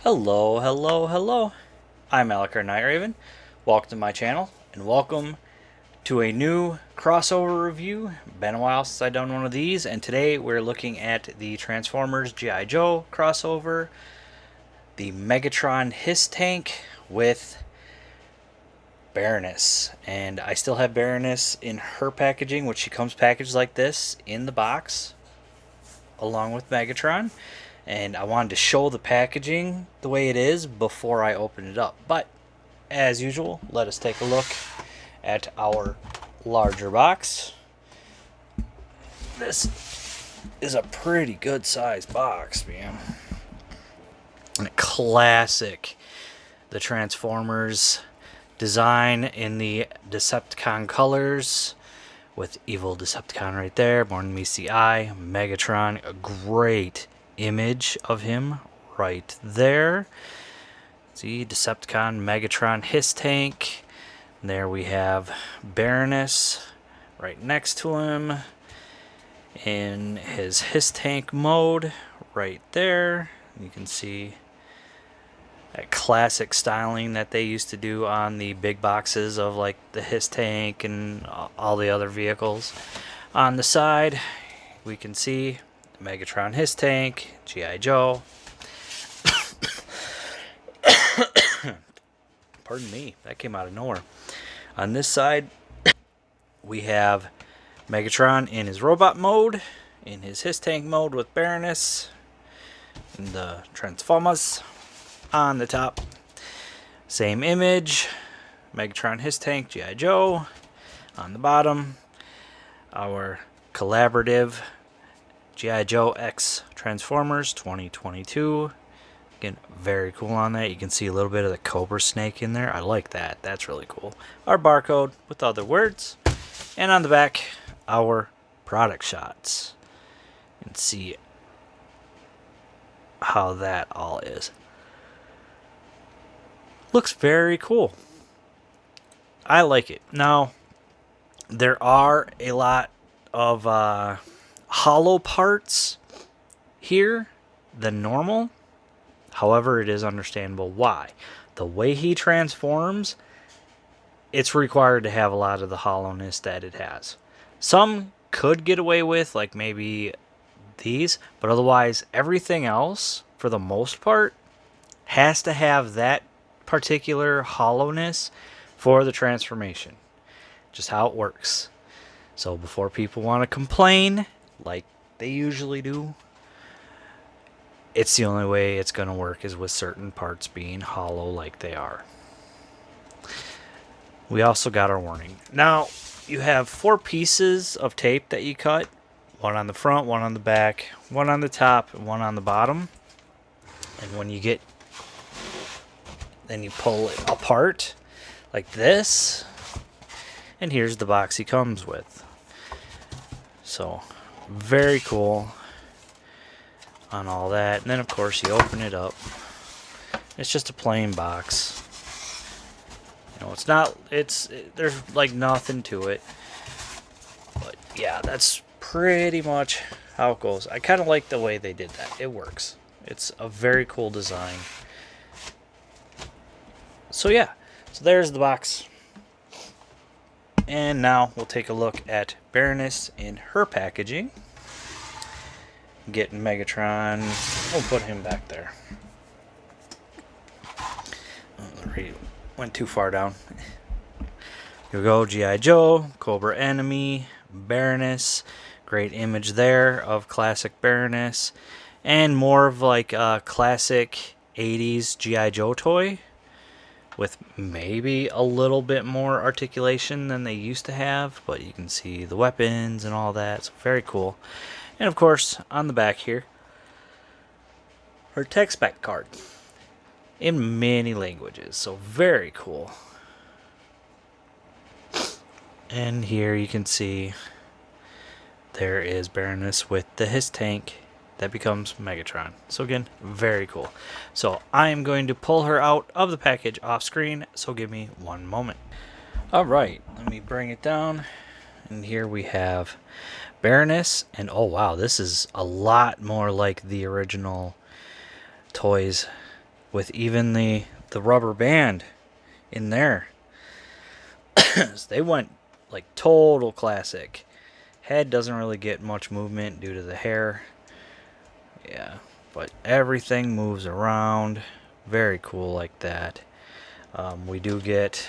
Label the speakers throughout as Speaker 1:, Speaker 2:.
Speaker 1: Hello, hello, hello. I'm Alakar Night Raven. Welcome to my channel, and welcome to a new crossover review. Been a while since I've done one of these, and today we're looking at the Transformers G.I. Joe crossover, the Megatron H.I.S tank with Baroness. And I still have Baroness in her packaging, which she comes packaged like this in the box, along with Megatron. And I wanted to show the packaging the way it is before I open it up. But as usual, let us take a look at our larger box. This is a pretty good sized box, man. And classic, the Transformers design in the Decepticon colors, with evil Decepticon right there. Born to Meets the Eye. Megatron, a great image of him right there. See, Decepticon, Megatron, H.I.S tank. And there we have Baroness right next to him in his H.I.S tank mode right there. You can see that classic styling that they used to do on the big boxes of like the H.I.S tank and all the other vehicles. On the side, we can see Megatron H.I.S tank, G.I. Joe. Pardon me, that came out of nowhere. On this side, we have Megatron in his robot mode, in his H.I.S tank mode with Baroness, and the Transformers on the top. Same image, Megatron H.I.S tank, G.I. Joe. On the bottom, our collaborative G.I. Joe X Transformers 2022. Again, very cool on that. You can see a little bit of the Cobra Snake in there. I like that. That's really cool. Our barcode with other words. And on the back, our product shots. And see how that all is. Looks very cool. I like it. Now, there are a lot of hollow parts here than normal. However, it is understandable why. The way he transforms, it's required to have a lot of the hollowness that it has. Some could get away with, like maybe these, but otherwise everything else, for the most part, has to have that particular hollowness for the transformation. Just how it works. So before people want to complain, like they usually do, it's the only way it's going to work is with certain parts being hollow like they are. We also got our warning. Now, you have 4 pieces of tape that you cut. One on the front, one on the back, one on the top, and one on the bottom. And when you get, then you pull it apart like this. And here's the box he comes with. So, very cool on all that. And then of course you open it up. It's just a plain box. You know, there's like nothing to it. But yeah, that's pretty much how it goes. I kind of like the way they did that. It works. It's a very cool design. So yeah, so there's the box. And now we'll take a look at Baroness in her packaging. Getting Megatron. We'll put him back there. Went too far down. Here we go. G.I. Joe, Cobra Enemy, Baroness. Great image there of classic Baroness. And more of like a classic 80s G.I. Joe toy, with maybe a little bit more articulation than they used to have, but you can see the weapons and all that. So very cool. And of course, on the back here, her tech spec card in many languages. So very cool. And here you can see there is Baroness with the H.I.S tank that becomes Megatron. So again, very cool. So I am going to pull her out of the package off screen, so give me one moment. Alright, let me bring it down. And here we have Baroness, and oh wow, this is a lot more like the original toys with even the rubber band in there. So they went like total classic. Head doesn't really get much movement due to the hair. Yeah, but everything moves around. Very cool like that. We do get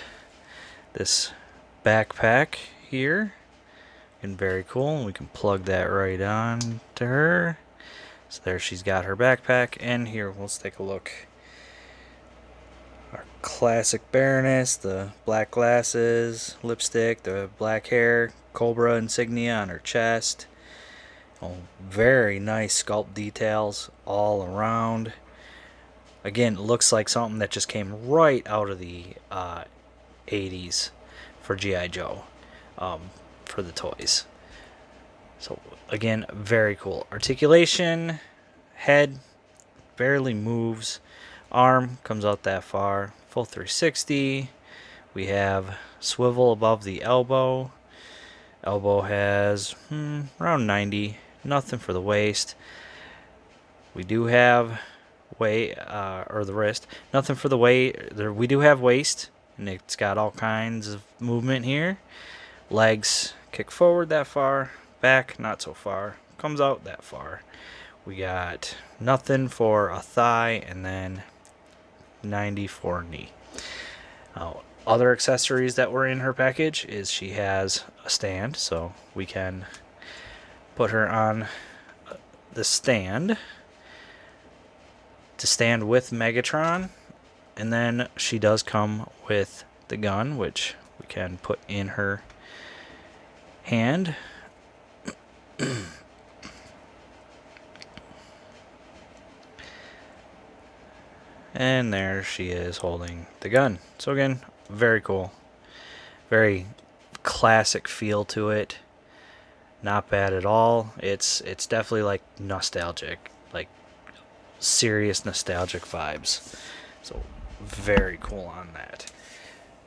Speaker 1: this backpack here, and very cool. We can plug that right on to her. So there she's got her backpack, and here, let's take a look. Our classic Baroness, the black glasses, lipstick, the black hair, Cobra insignia on her chest. Oh, very nice sculpt details all around. Again, it looks like something that just came right out of the 80s for G.I. Joe, for the toys. So again, very cool. Articulation, head barely moves, arm comes out that far, full 360. We have swivel above the elbow. Elbow has around 90. Nothing for the waist. We do have or the wrist. Nothing for the waist. We do have waist, and it's got all kinds of movement here. Legs kick forward that far, back not so far, comes out that far. We got nothing for a thigh, and then 90 for knee. Other accessories that were in her package is she has a stand, so we can put her on the stand to stand with Megatron, and then she does come with the gun, which we can put in her hand. And there she is holding the gun. So again, very cool. Very classic feel to it. Not bad at all. It's definitely like nostalgic, like serious nostalgic vibes. So very cool on that.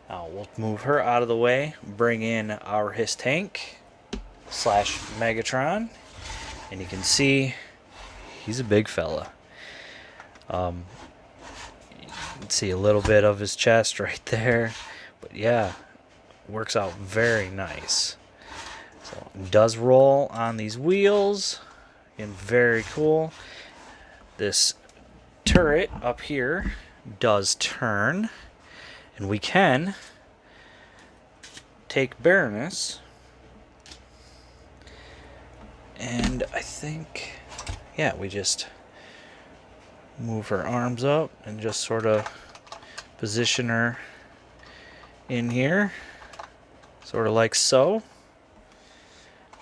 Speaker 1: Now we'll move her out of the way, bring in our H.I.S. tank / Megatron, and you can see he's a big fella. You can see a little bit of his chest right there, but yeah, works out very nice. So it does roll on these wheels, and very cool. This turret up here does turn, and we can take Baroness, and I think, yeah, we just move her arms up and just sort of position her in here, sort of like so.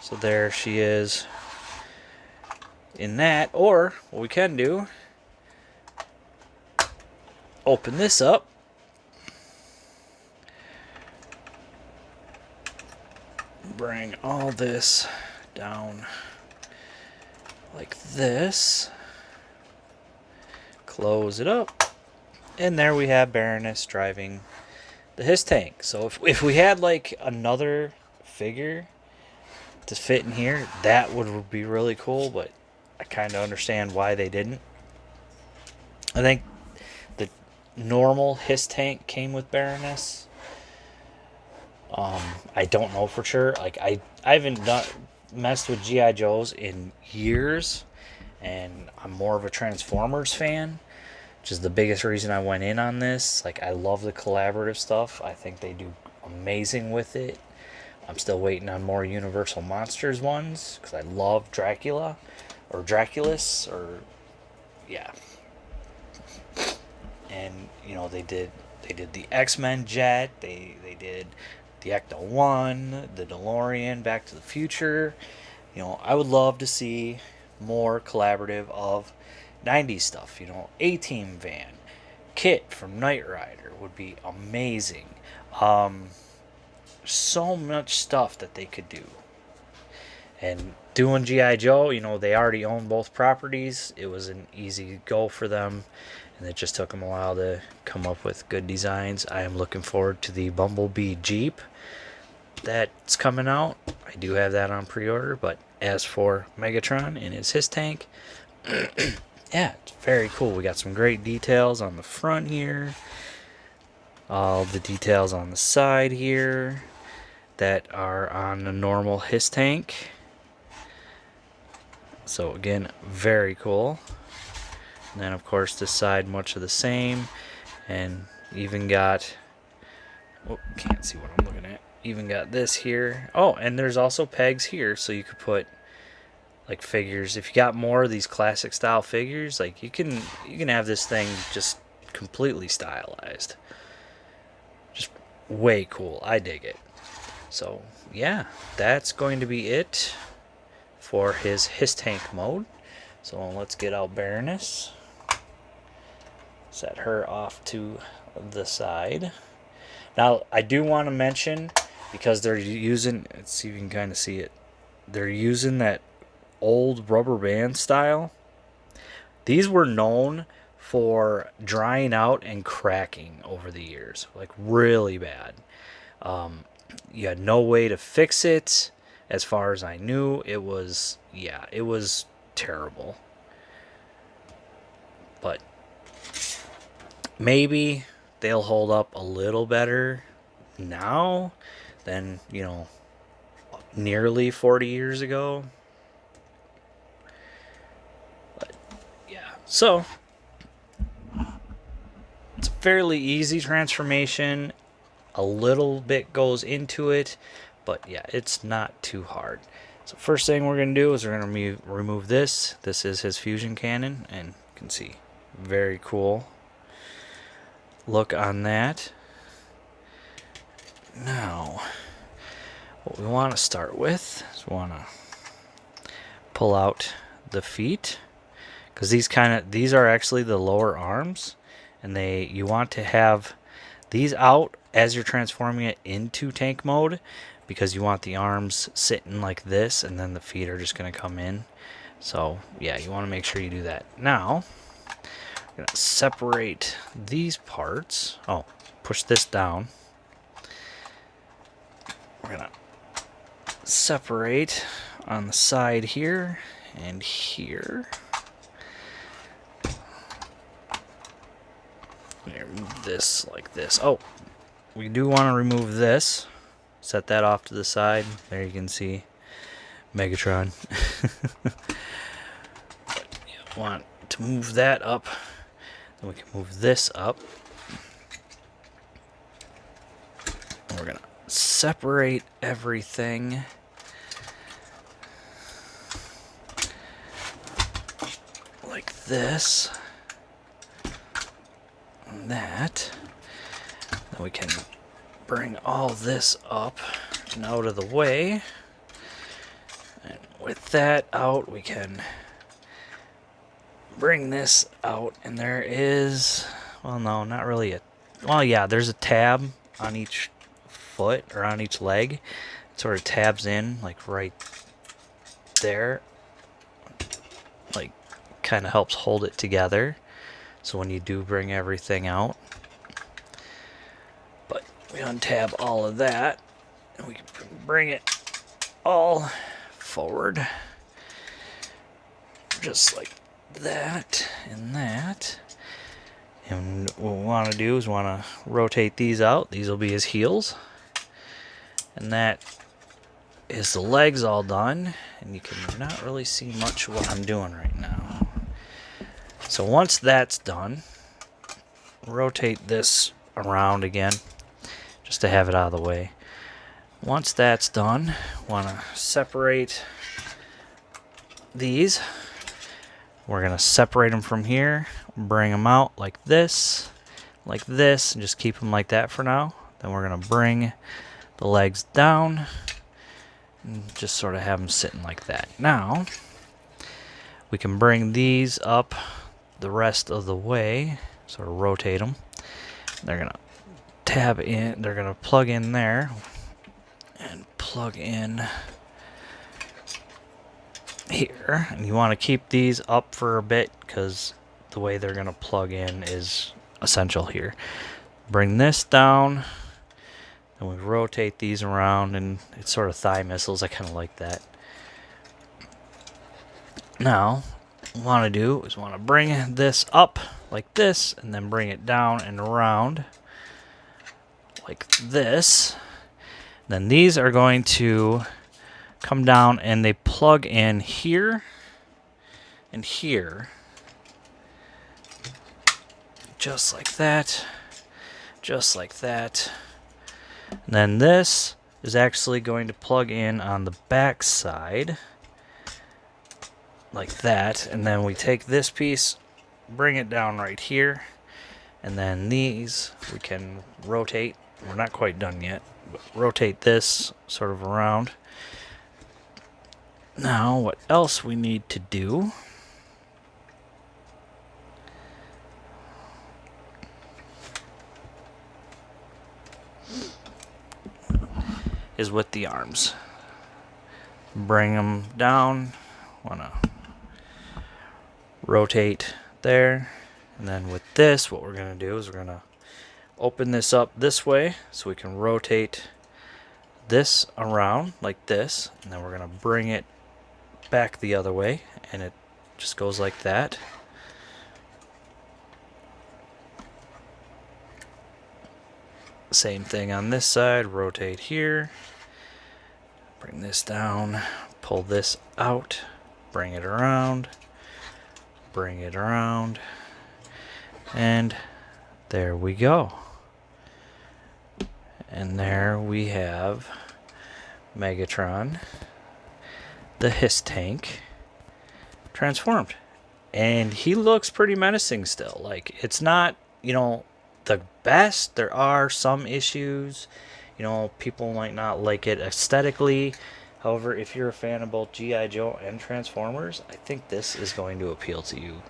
Speaker 1: So there she is in that. Or what we can do, open this up, bring all this down like this, close it up, and there we have Baroness driving the H.I.S. tank. So if we had like another figure to fit in here, that would be really cool, but I kind of understand why they didn't. I think the normal H.I.S. tank came with Baroness. I don't know for sure. Like I haven't messed with G.I. Joes in years, and I'm more of a Transformers fan, which is the biggest reason I went in on this. Like, I love the collaborative stuff. I think they do amazing with it. I'm still waiting on more Universal Monsters ones, because I love Dracula, or Draculus, or, yeah. And, you know, they did the X-Men jet, they did the Ecto-1, the DeLorean, Back to the Future. You know, I would love to see more collaborative of 90s stuff. You know, A-Team van, Kit from Knight Rider would be amazing. So much stuff that they could do. And doing G.I. Joe, you know, they already own both properties. It was an easy go for them, and it just took them a while to come up with good designs. I am looking forward to the Bumblebee Jeep that's coming out. I do have that on pre-order, but as for Megatron and his tank, yeah, it's very cool. We got some great details on the front here. All the details on the side here that are on the normal H.I.S tank. So again, very cool. And then of course this side much of the same, and even got, oh, can't see what I'm looking at. Even got this here. Oh, and there's also pegs here, so you could put like figures. If you got more of these classic style figures, like you can have this thing just completely stylized. Just way cool. I dig it. So yeah, that's going to be it for his H.I.S tank mode. So let's get out Baroness. Set her off to the side. Now I do want to mention, because they're using, let's see if you can kind of see it, they're using that old rubber band style. These were known for drying out and cracking over the years, like really bad. You had no way to fix it. As far as I knew, it was, yeah, it was terrible. But maybe they'll hold up a little better now than, you know, nearly 40 years ago. But yeah, so it's a fairly easy transformation. A little bit goes into it, but yeah, it's not too hard. So first thing we're going to do is we're going to remove this. This is his fusion cannon, and you can see very cool look on that. Now, what we want to start with is we want to pull out the feet, because these are actually the lower arms, and you want to have these out as you're transforming it into tank mode, because you want the arms sitting like this, and then the feet are just going to come in. So yeah, you want to make sure you do that. Now we're going to separate these parts. Oh, push this down. We're going to separate on the side here and here. Remove this like this. Oh, we do want to remove this. Set that off to the side. There you can see Megatron. You want to move that up. Then we can move this up. We're going to separate everything like this. And that. Then we can bring all this up and out of the way. And with that out, we can bring this out, and there is, well, no, not really well, yeah, there's a tab on each foot, or on each leg. It sort of tabs in, like right there. Like, kind of helps hold it together. So when you do bring everything out. But we untab all of that, and we can bring it all forward. Just like that and that. And what we want to do is want to rotate these out. These will be his heels. And that is the legs all done. And you can not really see much of what I'm doing right now. So once that's done, rotate this around again, just to have it out of the way. Once that's done, want to separate these. We're going to separate them from here, bring them out like this, and just keep them like that for now. Then we're going to bring the legs down and just sort of have them sitting like that. Now, we can bring these up the rest of the way, sort of rotate them. They're going to tab in, they're going to plug in there and plug in here, and you want to keep these up for a bit because the way they're going to plug in is essential here. Bring this down, and we rotate these around, and it's sort of thigh missiles. I kind of like that. Now want to do is want to bring this up like this, and then bring it down and around like this. Then these are going to come down and they plug in here and here, just like that, just like that. And then this is actually going to plug in on the back side like that, and then we take this piece, bring it down right here, and then these we can rotate. We're not quite done yet, but rotate this sort of around. Now what else we need to do is with the arms. Bring them down. Wanna rotate there, and then with this, what we're gonna do is we're gonna open this up this way so we can rotate this around like this, and then we're gonna bring it back the other way, and it just goes like that. Same thing on this side, rotate here, bring this down, pull this out, bring it around, bring it around, and there we go. And there we have Megatron, the H.I.S. tank, transformed. And he looks pretty menacing still. Like, it's not, you know, the best. There are some issues. You know, people might not like it aesthetically. However, if you're a fan of both G.I. Joe and Transformers, I think this is going to appeal to you.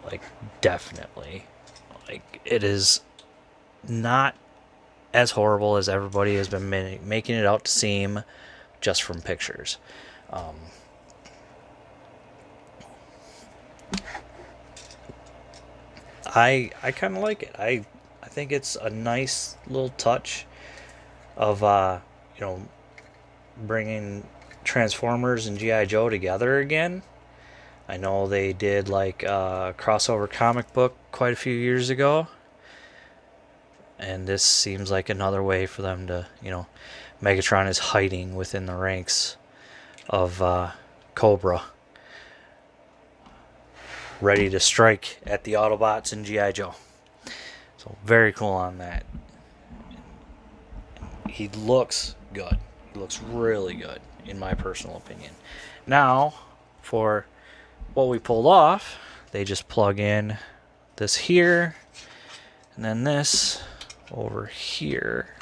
Speaker 1: Like, definitely. Like, it is not as horrible as everybody has been making it out to seem just from pictures. I kind of like it. I think it's a nice little touch of you know, bringing Transformers and G.I. Joe together again. I know they did like a crossover comic book quite a few years ago, and this seems like another way for them to, you know, Megatron is hiding within the ranks of Cobra, ready to strike at the Autobots and G.I. Joe. So very cool on that. He looks good. He looks really good, in my personal opinion. Now, for what we pulled off, they just plug in this here, and then this over here.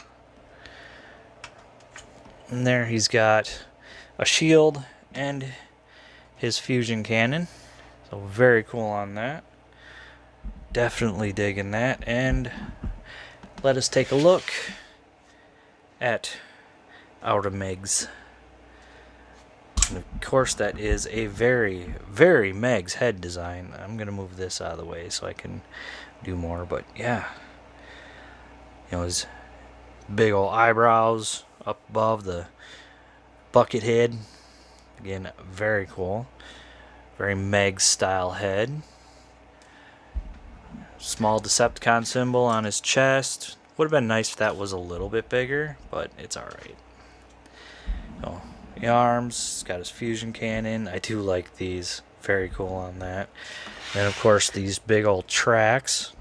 Speaker 1: And there he's got a shield and his fusion cannon. So very cool on that. Definitely digging that. And let us take a look at our Megs. And of course that is a very, very Megs head design. I'm going to move this out of the way so I can do more. But yeah, you know, his big old eyebrows up above the bucket head. Again, very cool. Very Megs style head. Small Decepticon symbol on his chest. Would have been nice if that was a little bit bigger, but it's alright. So, the arms, he's got his fusion cannon. I do like these. Very cool on that. And of course these big old tracks.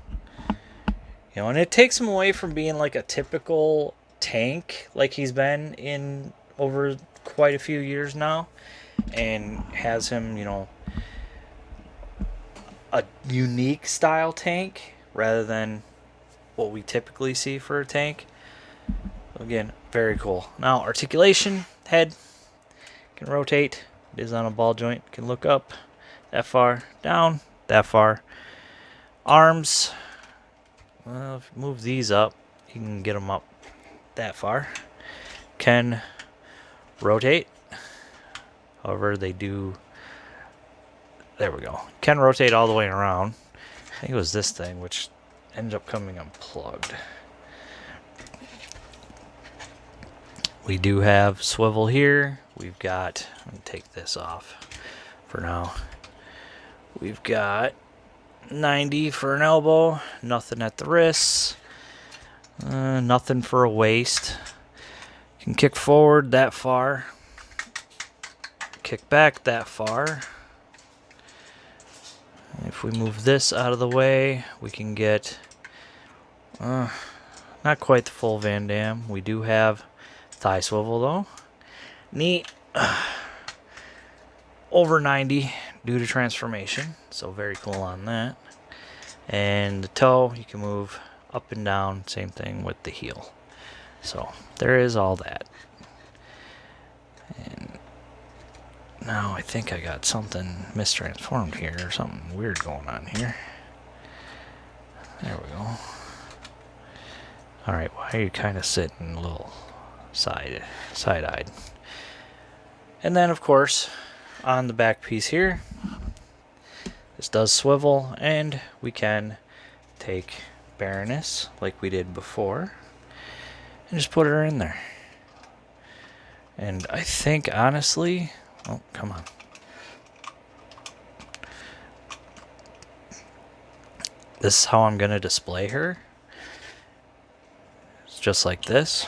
Speaker 1: You know, and it takes him away from being like a typical tank like he's been in over quite a few years now, and has him, you know, a unique style tank rather than what we typically see for a tank. Again, very cool. Now, articulation, head can rotate. It is on a ball joint. Can look up that far, down that far. Arms, well, if you move these up, you can get them up that far. Can rotate. However, they do. There we go. Can rotate all the way around. I think it was this thing which ended up coming unplugged. We do have swivel here. We've got, let me take this off for now. We've got 90 for an elbow, nothing at the wrists, nothing for a waist. Can kick forward that far, kick back that far. If we move this out of the way, we can get not quite the full Van Damme. We do have thigh swivel though. Neat. Over 90 due to transformation, so very cool on that. And the toe, you can move up and down, same thing with the heel. So there is all that. And now I think I got something mistransformed here, or something weird going on here. There we go. Alright, why are you kind of sitting a little side-eyed? And then, of course, on the back piece here, this does swivel, and we can take Baroness, like we did before, and just put her in there. And I think, honestly... Oh, come on. This is how I'm going to display her. It's just like this.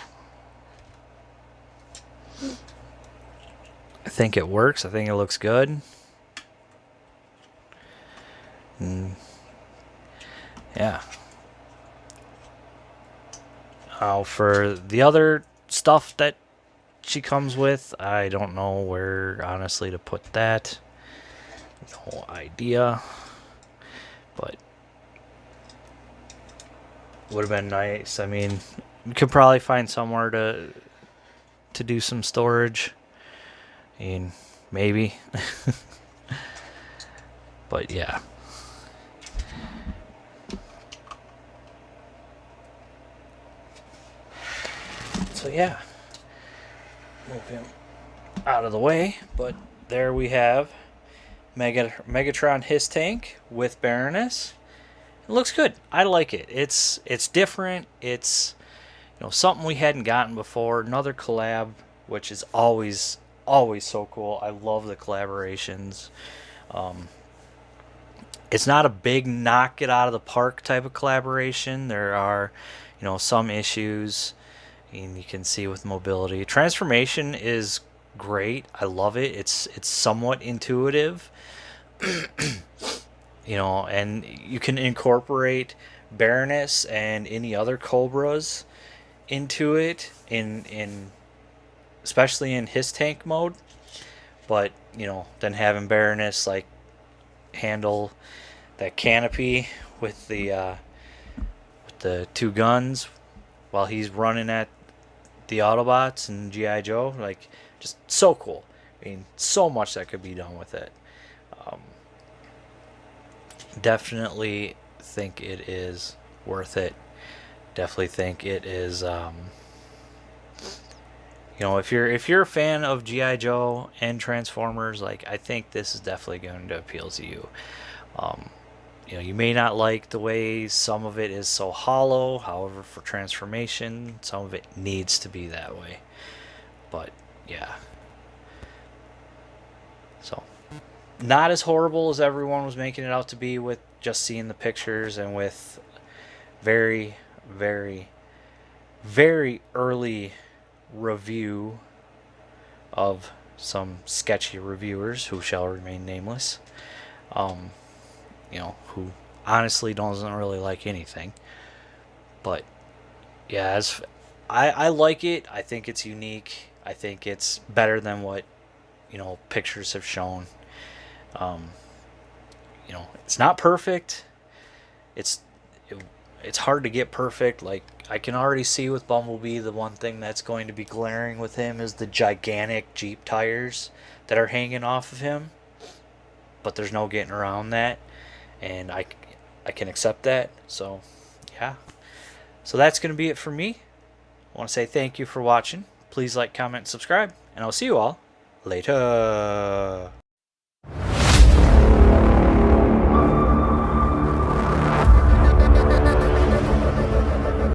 Speaker 1: I think it works. I think it looks good. Yeah. Now for the other stuff that she comes with, I don't know where honestly to put that. No idea. But would have been nice. I mean, you could probably find somewhere to do some storage. I mean, maybe. But yeah. So yeah. Move him out of the way. But there we have Megatron H.I.S.S tank with Baroness. It looks good. I like it. It's different. It's, you know, something we hadn't gotten before. Another collab, which is always so cool. I love the collaborations. It's not a big knock it out of the park type of collaboration. There are, you know, some issues, and you can see with mobility. Transformation is great. I love it. It's somewhat intuitive. You know, and you can incorporate Baroness and any other Cobras into it in especially in his tank mode. But, you know, then having Baroness like handle that canopy with the two guns while he's running at the Autobots and G.I. Joe, like, just so cool. I mean, so much that could be done with it. Definitely think it is worth it. Definitely think it is. You know, if you're a fan of G.I. Joe and Transformers, like, I think this is definitely going to appeal to you. You know, you may not like the way some of it is so hollow. However, for transformation, some of it needs to be that way. But yeah. So, not as horrible as everyone was making it out to be with just seeing the pictures and with very, very, very early review of some sketchy reviewers who shall remain nameless. You know, who honestly doesn't really like anything. But yeah, I like it. I think it's unique. I think it's better than what, you know, pictures have shown. You know, it's not perfect. It's hard to get perfect. Like, I can already see with Bumblebee, the one thing that's going to be glaring with him is the gigantic Jeep tires that are hanging off of him. But there's no getting around that, and I can accept that. So yeah, so that's going to be it for me. I want to say thank you for watching. Please like, comment, subscribe, and I'll see you all later.